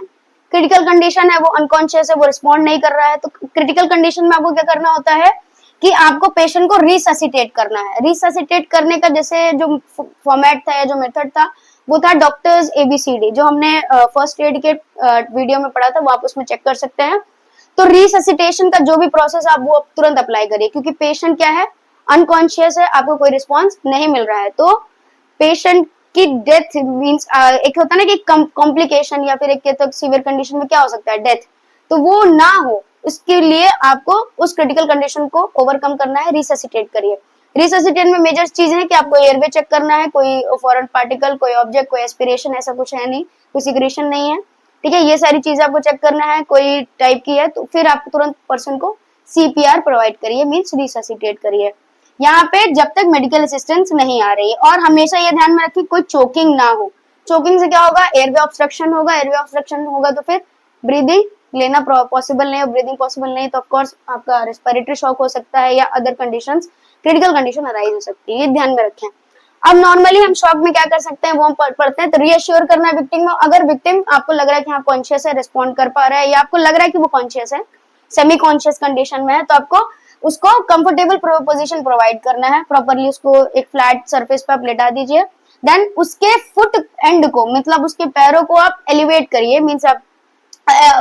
S1: क्रिटिकल कंडीशन है, वो अनकॉन्शियस है, वो रिस्पॉन्ड नहीं कर रहा है, तो क्रिटिकल कंडीशन में आपको क्या करना होता है कि आपको पेशेंट को रिससिटेट करना है। रिससिटेट करने का जैसे जो फॉर्मेट था या जो मेथड था वो था डॉक्टर्स एबीसीडी, जो हमने फर्स्ट एड के वीडियो में पढ़ा था, वो आप उसमें चेक कर सकते हैं। तो रिससिटेशन का जो भी प्रोसेस आप वो तुरंत अप्लाई करिए, क्योंकि पेशेंट क्या है, अनकॉन्शियस है, आपको कोई रिस्पॉन्स नहीं मिल रहा है। तो पेशेंट की डेथ मींस एक होता है ना कि कॉम्प्लिकेशन या फिर एक सीवियर कंडीशन में क्या हो सकता है, डेथ, तो वो ना हो उसके लिए आपको उस क्रिटिकल कंडीशन को ओवरकम करना है, रिससिटेट करिए। रिससिटेट में मेजर चीजें हैं कि आपको एयरवे चेक करना है, कोई फॉरेन पार्टिकल, कोई ऑब्जेक्ट, कोई एस्पिरेशन ऐसा कुछ है नहीं, कोई सिक्रेशन नहीं है। ठीक है, ये सारी चीजें आपको चेक करना है, कोई टाइप की है तो फिर आप तुरंत पर्सन को सीपीआर प्रोवाइड करिए, मींस रिससिटेट करिए, यहाँ पे जब तक मेडिकल असिस्टेंस नहीं आ रही है। और हमेशा ये ध्यान में रखिए कोई चोकिंग ना हो। चोकिंग से क्या होगा, एयरवे ऑब्स्ट्रक्शन होगा, एयरवे ऑब्स्ट्रक्शन होगा तो फिर ब्रीदिंग लेना पॉसिबल नहीं है, ब्रीदिंग पॉसिबल नहीं तो ऑफ कोर्स आपका रेस्पिरेटरी शॉक हो सकता है या other conditions, critical condition arise हो सकती है, ये ध्यान में रखें। अब नॉर्मली हम शॉक में क्या कर सकते हैं वो हम पढ़ते हैं। तो रीअश्योर करना है विक्टिम में, अगर विक्टिम आपको लग रहा है कि हाँ कॉन्शियस है, रिस्पॉन्ड कर पा रहा है, या आपको लग रहा है कि वो कॉन्शियस है, सेमी कॉन्शियस कंडीशन में है, तो आपको उसको कंफर्टेबल पोजीशन प्रोवाइड करना है, प्रॉपरली उसको एक फ्लैट सरफेस पे आप लेटा दीजिए। देन उसके फुट एंड को, मतलब उसके पैरों को आप एलिवेट करिए, मींस आप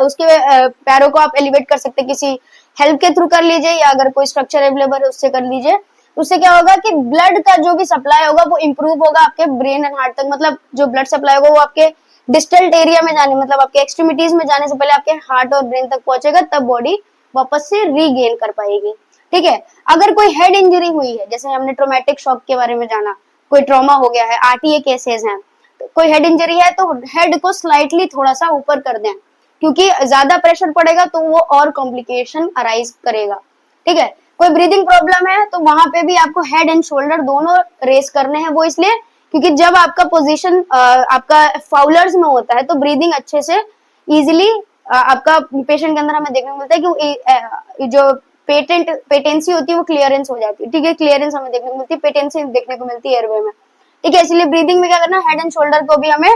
S1: उसके पैरों को आप एलिवेट कर सकते हैं, किसी हेल्प के थ्रू कर लीजिए या अगर कोई स्ट्रक्चर अवेलेबल है उससे कर लीजिए। उससे क्या होगा कि ब्लड का जो भी सप्लाई होगा वो इंप्रूव होगा आपके ब्रेन एंड हार्ट तक, मतलब जो ब्लड सप्लाई होगा वो आपके डिस्टल एरिया में जाने, मतलब आपके एक्सट्रीमिटीज में जाने से पहले आपके हार्ट और ब्रेन तक पहुंचेगा, तब बॉडी वापस से रीगेन कर पाएगी। ठीक है, अगर कोई हेड इंजरी हुई है, जैसे हमने ट्रोमैटिक शॉक के बारे में जाना, कोई ट्रॉमा हो गया है, आरटीए केसेस हैं, तो कोई हेड इंजरी है तो हेड को स्लाइटली थोड़ा सा ऊपर कर दें, क्योंकि ज्यादा प्रेशर पड़ेगा तो वो और कॉम्प्लिकेशन अराइज करेगा। ठीक है, कोई ब्रीदिंग प्रॉब्लम है तो वहां पे भी आपको हेड एंड शोल्डर दोनों रेस करने हैं, वो इसलिए क्योंकि जब आपका पोजीशन आपका फाउलर्स में होता है तो ब्रीदिंग अच्छे से इजिली आपका पेशेंट के अंदर हमें देखने को मिलता है कि जो पेटेंसी होती है वो क्लियरेंस हो जाती है, ठीक है, क्लियरेंस हमें देखने को मिलती है, पेटेंसी देखने को मिलती है एयरवे में, ठीक है। इसलिए ब्रीदिंग में क्या करना है, हेड एंड शोल्डर को भी हमें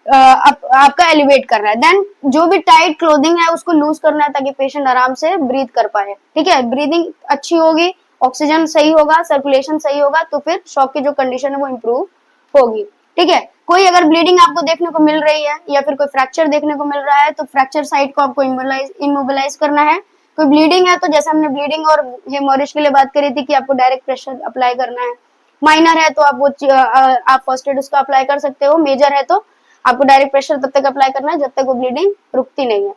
S1: आपका एलिवेट करना है, देन जो भी टाइट क्लोथिंग है उसको लूज करना है ताकि पेशेंट आराम से ब्रीथ कर पाए, ठीक है। ब्रीदिंग अच्छी होगी, ऑक्सीजन सही होगा, सर्कुलेशन सही होगा, तो फिर शॉक की जो कंडीशन है वो इम्प्रूव होगी, ठीक है। कोई अगर ब्लीडिंग आपको देखने को मिल रही है या फिर कोई फ्रैक्चर देखने को मिल रहा है तो फ्रैक्चर साइट को आपको इमोबिलाइज करना है। कोई ब्लीडिंग है तो जैसे हमने ब्लीडिंग और हेमोरेज के लिए बात करी थी कि आपको डायरेक्ट प्रेशर अप्लाई करना है, माइनर है तो आप वो आप फर्स्ट एड उसका अप्लाई कर सकते हो, मेजर है तो आपको डायरेक्ट प्रेशर तब तक अप्लाई करना है जब तक वो ब्लीडिंग रुकती नहीं है,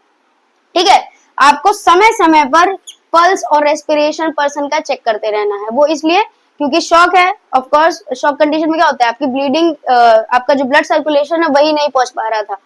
S1: ठीक है। आपको समय समय पर पल्स और रेस्पिरेशन पर्सन का चेक करते रहना है, वो इसलिए क्योंकि शॉक है, ऑफ कोर्स शॉक कंडीशन में क्या होता है, आपकी ब्लीडिंग आपका जो ब्लड सर्कुलेशन है वही नहीं पहुंच पा रहा था,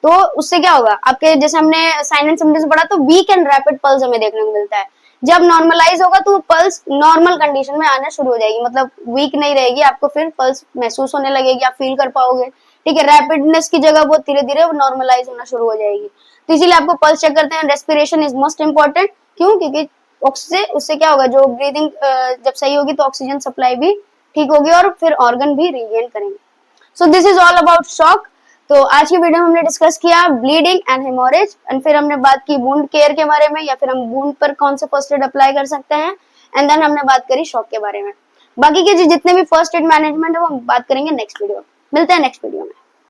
S1: तो उससे क्या होगा, आपके जैसे हमने साइन एंड सिम्पटम्स पढ़ा तो वीक एंड रैपिड पल्स हमें देखने को मिलता है। जब नॉर्मलाइज होगा तो पल्स नॉर्मल कंडीशन में आना शुरू हो जाएगी, मतलब वीक नहीं रहेगी, आपको फिर पल्स महसूस होने लगेगी, आप फील कर पाओगे, ठीक है। रैपिडनेस की जगह वो धीरे धीरे नॉर्मलाइज होना शुरू हो जाएगी, तो इसीलिए आपको पल्स चेक करते हैं। रेस्पिरेशन इज मोस्ट इंपॉर्टेंट, क्यों, क्योंकि उससे क्या होगा, जो ब्रीदिंग जब सही होगी तो ऑक्सीजन सप्लाई भी ठीक होगी और फिर ऑर्गन भी रीगेन करेंगे। So this is all about shock. तो आज की वीडियो में हमने डिस्कस किया ब्लीडिंग एंड हेमोरेज, एंड फिर हमने बात की वुंड केयर के बारे में, या फिर हम वुंड पर कौन से फर्स्ट एड अप्लाई कर सकते हैं, एंड देन हमने बात करी शॉक के बारे में। बाकी के जितने भी फर्स्ट एड मैनेजमेंट है वो हम बात करेंगे नेक्स्ट वीडियो में। मिलते हैं नेक्स्ट वीडियो में।